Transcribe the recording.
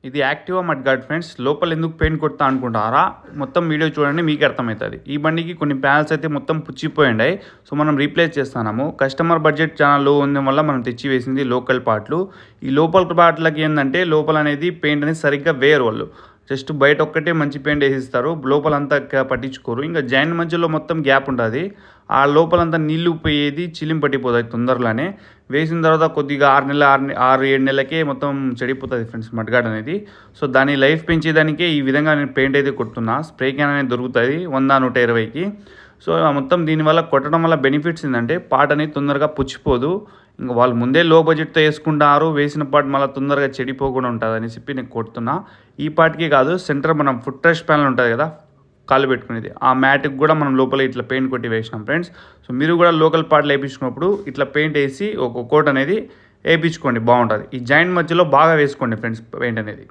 ఇది Activa mud gourd friends. లోపల ఎందుకు పెయింట్ కొడతా అనుకుంటారా? మొత్తం వీడియో చూడండి, మీకు అర్థమవుతుంది. ఈ బండికి కొన్ని ప్యానల్స్ అయితే మొత్తం పుచ్చిపోయిండాయి. సో మనం రీప్లేస్ చేస్తున్నాము. కస్టమర్ బడ్జెట్ చాలా లో ఉండడం వల్ల మనం తెచ్చి వేసింది లోకల్ పార్ట్లు. ఈ లోకల్ పార్ట్లకి ఏంటంటే లోపల అనేది పెయింట్ అనేది సరిగ్గా వేయరు వాళ్ళు. జస్ట్ బయట ఒక్కటే మంచి పెయింట్ వేసిస్తారు, లోపలంతా పట్టించుకోరు. ఇంకా జాయింట్ మధ్యలో మొత్తం గ్యాప్ ఉంటుంది. ఆ లోపలంతా నీళ్లు పోయేది చిలిం పట్టిపోతుంది తొందరలోనే. వేసిన తర్వాత కొద్దిగా 6-7 నెలలకే మొత్తం చెడిపోతుంది ఫ్రెండ్స్ మడ్గార్డ్ అనేది. సో దాని లైఫ్ పెంచేదానికే ఈ విధంగా నేను పెయింట్ అయితే కొడుతున్నా. స్ప్రే క్యాన్ అనేది దొరుకుతుంది 100-120కి. సో దీనివల్ల కొట్టడం వల్ల బెనిఫిట్స్ ఏంటంటే పార్ట్ అనేది తొందరగా పుచ్చిపోదు. ఇంకా వాళ్ళు ముందే లో బడ్జెట్తో వేసుకుంటారు, వేసిన పార్ట్ మళ్ళీ తొందరగా చెడిపోకుండా ఉంటుంది అని చెప్పి నేను కొడుతున్నా. ఈ పార్ట్కి కాదు, సెంటర్ మనం ఫుట్ రెస్ట్ ప్యానల్ ఉంటుంది కదా కాళ్ళు పెట్టుకునేది, ఆ మ్యాట్కి కూడా మనం లోపల ఇట్లా పెయింట్ కొట్టి వేసినాం ఫ్రెండ్స్. సో మీరు కూడా లోకల్ పార్ట్లు వేయించుకున్నప్పుడు ఇట్లా పెయింట్ వేసి ఒక కోట్ అనేది వేయించుకోండి, బాగుంటుంది. ఈ జాయింట్ మధ్యలో బాగా వేసుకోండి ఫ్రెండ్స్ పెయింట్ అనేది.